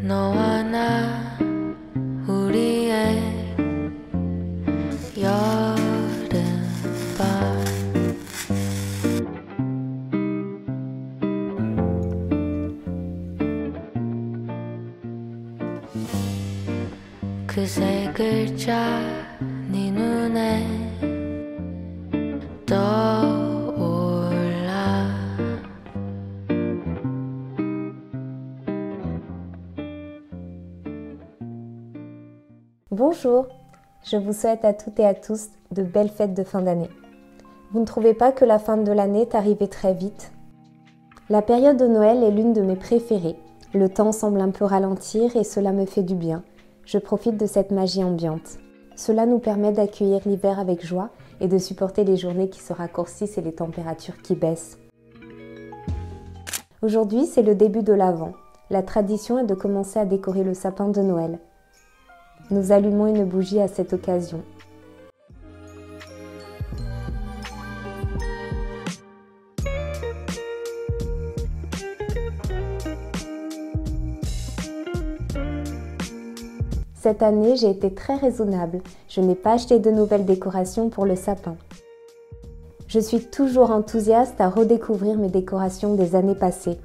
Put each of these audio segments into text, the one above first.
너와 나 우리의 여름밤 그 세 글자 네 눈에 떠올라. Bonjour, je vous souhaite à toutes et à tous de belles fêtes de fin d'année. Vous ne trouvez pas que la fin de l'année est arrivée très vite? La période de Noël est l'une de mes préférées. Le temps semble un peu ralentir et cela me fait du bien. Je profite de cette magie ambiante. Cela nous permet d'accueillir l'hiver avec joie et de supporter les journées qui se raccourcissent et les températures qui baissent. Aujourd'hui, c'est le début de l'Avent. La tradition est de commencer à décorer le sapin de Noël. Nous allumons une bougie à cette occasion. Cette année, j'ai été très raisonnable. Je n'ai pas acheté de nouvelles décorations pour le sapin. Je suis toujours enthousiaste à redécouvrir mes décorations des années passées.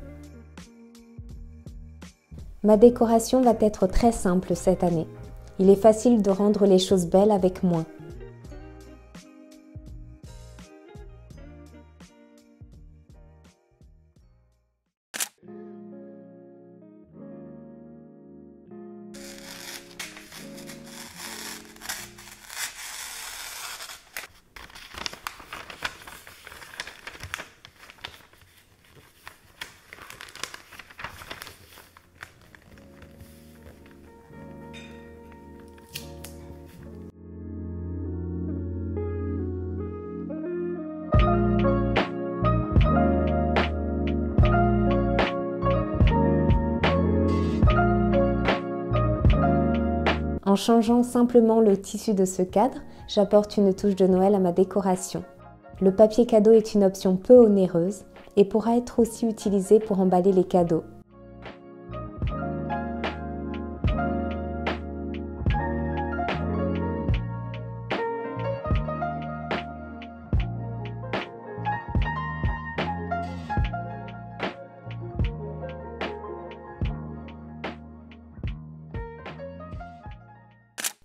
Ma décoration va être très simple cette année. Il est facile de rendre les choses belles avec moins. En changeant simplement le tissu de ce cadre, j'apporte une touche de Noël à ma décoration. Le papier cadeau est une option peu onéreuse et pourra être aussi utilisé pour emballer les cadeaux.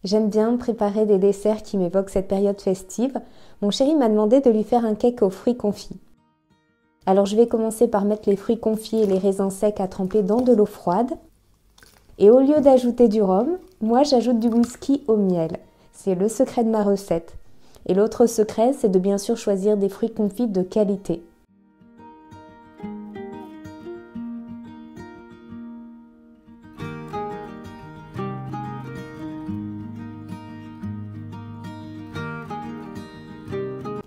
J'aime bien préparer des desserts qui m'évoquent cette période festive. Mon chéri m'a demandé de lui faire un cake aux fruits confits. Alors je vais commencer par mettre les fruits confits et les raisins secs à tremper dans de l'eau froide. Et au lieu d'ajouter du rhum, moi j'ajoute du whisky au miel. C'est le secret de ma recette. Et l'autre secret, c'est de bien sûr choisir des fruits confits de qualité.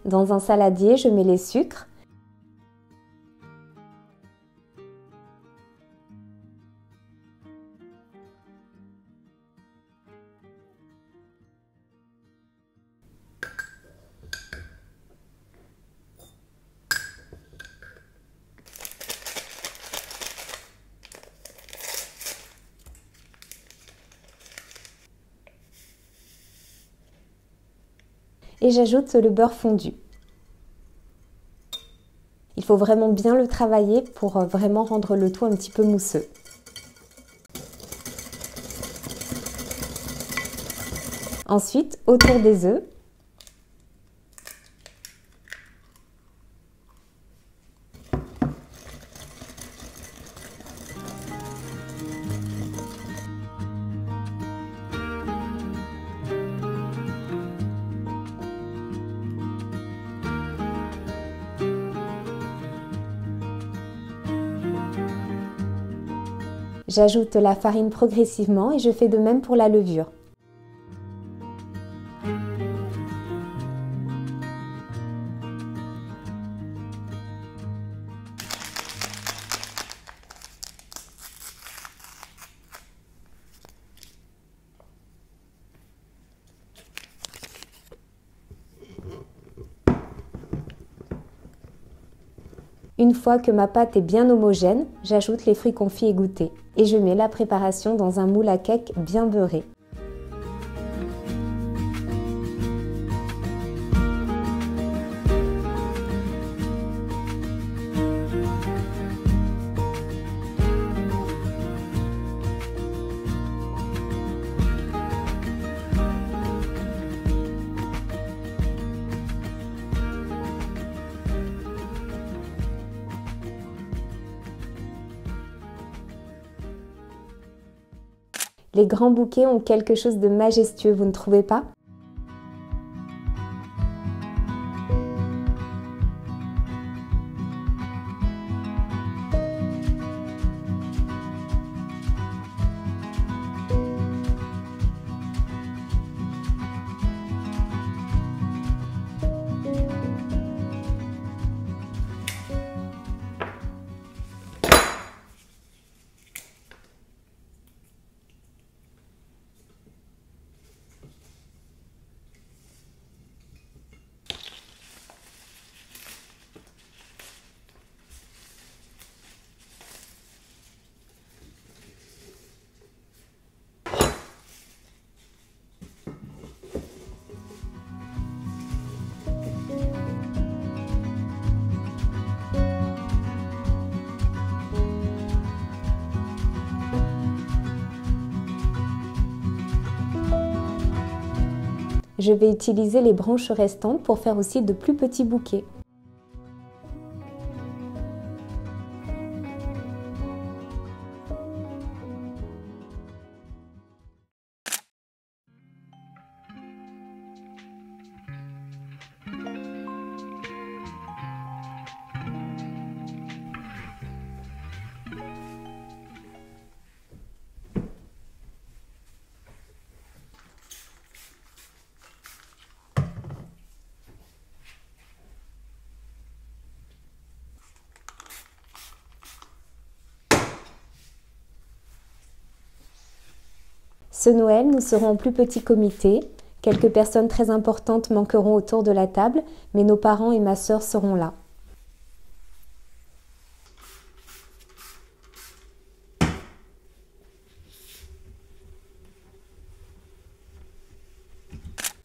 Dans un saladier, je mets les sucres. Et j'ajoute le beurre fondu. Il faut vraiment bien le travailler pour vraiment rendre le tout un petit peu mousseux. Ensuite, autour des œufs, j'ajoute la farine progressivement et je fais de même pour la levure. Une fois que ma pâte est bien homogène, j'ajoute les fruits confits égouttés et je mets la préparation dans un moule à cake bien beurré. Les grands bouquets ont quelque chose de majestueux, vous ne trouvez pas ? Je vais utiliser les branches restantes pour faire aussi de plus petits bouquets. Ce Noël, nous serons en plus petit comité. Quelques personnes très importantes manqueront autour de la table, mais nos parents et ma sœur seront là.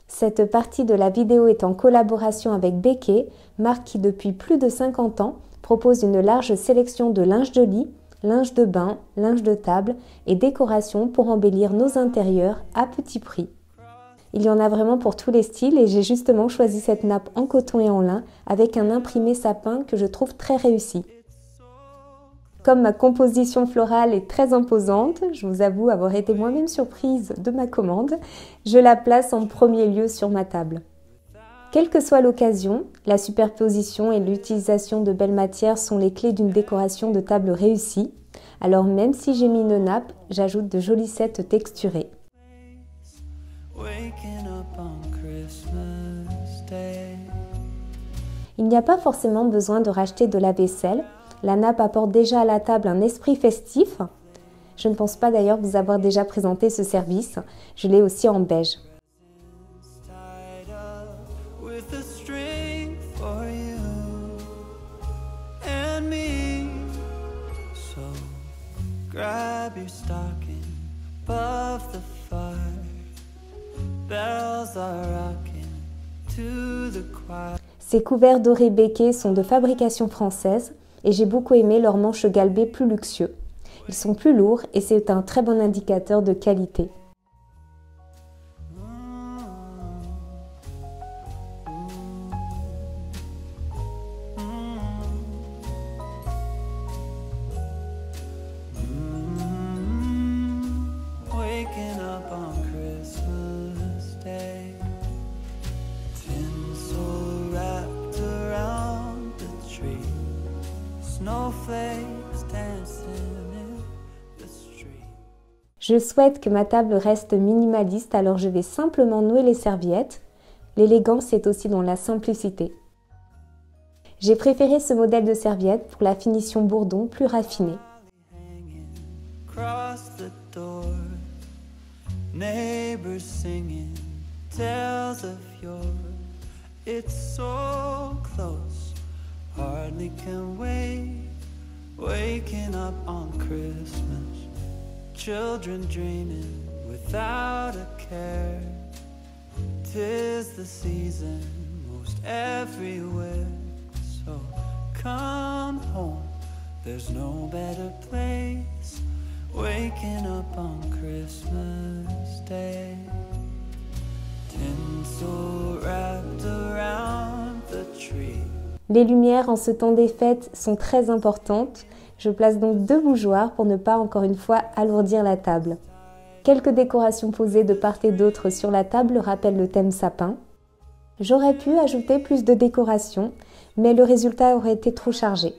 Cette partie de la vidéo est en collaboration avec Béquet, marque qui depuis plus de 50 ans propose une large sélection de linge de lit, linge de bain, linge de table et décorations pour embellir nos intérieurs à petit prix. Il y en a vraiment pour tous les styles et j'ai justement choisi cette nappe en coton et en lin avec un imprimé sapin que je trouve très réussi. Comme ma composition florale est très imposante, je vous avoue avoir été moi-même surprise de ma commande, je la place en premier lieu sur ma table. Quelle que soit l'occasion, la superposition et l'utilisation de belles matières sont les clés d'une décoration de table réussie. Alors même si j'ai mis une nappe, j'ajoute de jolies sets texturées. Il n'y a pas forcément besoin de racheter de la vaisselle. La nappe apporte déjà à la table un esprit festif. Je ne pense pas d'ailleurs vous avoir déjà présenté ce service. Je l'ai aussi en beige. Grab your stocking above the fire. Bells are rocking to the choir. Ces couverts dorés Béquet sont de fabrication française et j'ai beaucoup aimé leurs manches galbées plus luxueux. Ils sont plus lourds et c'est un très bon indicateur de qualité. Je souhaite que ma table reste minimaliste, alors je vais simplement nouer les serviettes. L'élégance est aussi dans la simplicité. J'ai préféré ce modèle de serviette pour la finition bourdon plus raffinée. hardly can wait. Waking up on Christmas, children dreaming without a care. 'Tis the season most everywhere, so come home, there's no better place. Waking up on Christmas Day. Tinsel wrapped around the tree. Les lumières en ce temps des fêtes sont très importantes. Je place donc 2 bougeoirs pour ne pas encore une fois alourdir la table. Quelques décorations posées de part et d'autre sur la table rappellent le thème sapin. J'aurais pu ajouter plus de décorations, mais le résultat aurait été trop chargé.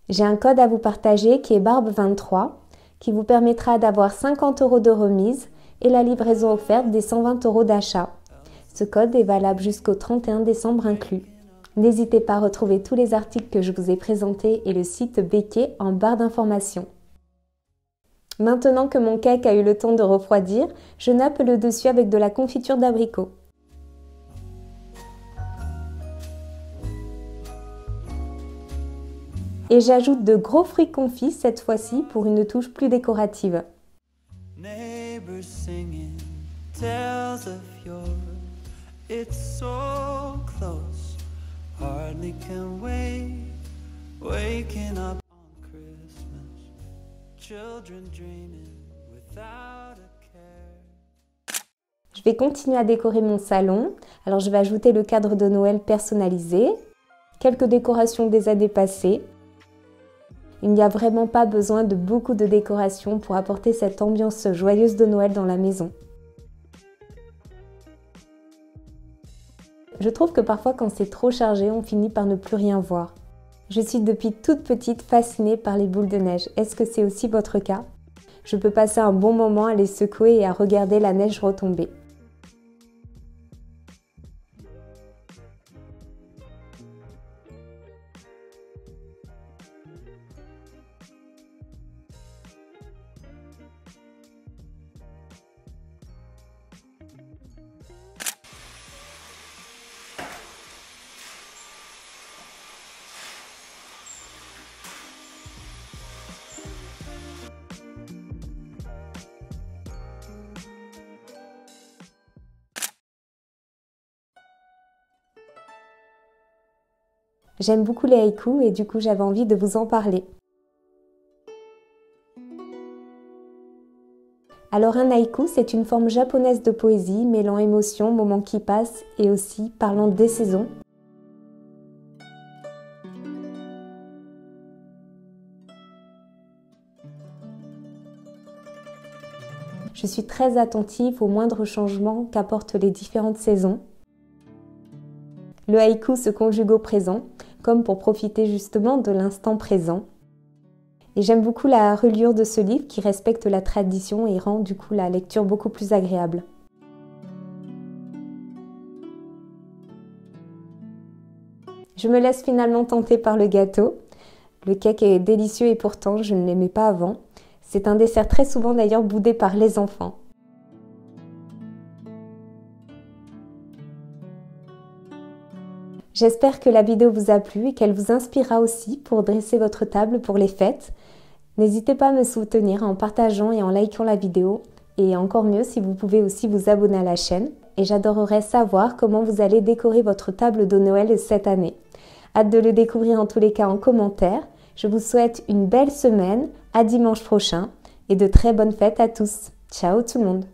J'ai un code à vous partager qui est Barbe23, qui vous permettra d'avoir 50 € de remise et la livraison offerte des 120 € d'achat. Ce code est valable jusqu'au 31 décembre inclus. N'hésitez pas à retrouver tous les articles que je vous ai présentés et le site Béquet en barre d'informations. Maintenant que mon cake a eu le temps de refroidir, je nappe le dessus avec de la confiture d'abricot. Et j'ajoute de gros fruits confits cette fois-ci pour une touche plus décorative. Neighbors singing tales of yore. It's so close, hardly can wait. Waking up on Christmas, children dreaming without a care. Je vais continuer à décorer mon salon. Alors je vais ajouter le cadre de Noël personnalisé, quelques décorations des années passées. Il n'y a vraiment pas besoin de beaucoup de décorations pour apporter cette ambiance joyeuse de Noël dans la maison. Je trouve que parfois quand c'est trop chargé, on finit par ne plus rien voir. Je suis depuis toute petite fascinée par les boules de neige. Est-ce que c'est aussi votre cas? Je peux passer un bon moment à les secouer et à regarder la neige retomber. J'aime beaucoup les haïkus et du coup j'avais envie de vous en parler. Alors un haïku, c'est une forme japonaise de poésie mêlant émotion, moments qui passent et aussi parlant des saisons. Je suis très attentive aux moindres changements qu'apportent les différentes saisons. Le haïku se conjugue au présent, comme pour profiter justement de l'instant présent. Et j'aime beaucoup la reliure de ce livre qui respecte la tradition et rend du coup la lecture beaucoup plus agréable. Je me laisse finalement tenter par le gâteau. Le cake est délicieux et pourtant je ne l'aimais pas avant. C'est un dessert très souvent d'ailleurs boudé par les enfants. J'espère que la vidéo vous a plu et qu'elle vous inspirera aussi pour dresser votre table pour les fêtes. N'hésitez pas à me soutenir en partageant et en likant la vidéo. Et encore mieux si vous pouvez aussi vous abonner à la chaîne. Et j'adorerais savoir comment vous allez décorer votre table de Noël cette année. Hâte de le découvrir en tous les cas en commentaire. Je vous souhaite une belle semaine, à dimanche prochain et de très bonnes fêtes à tous. Ciao tout le monde!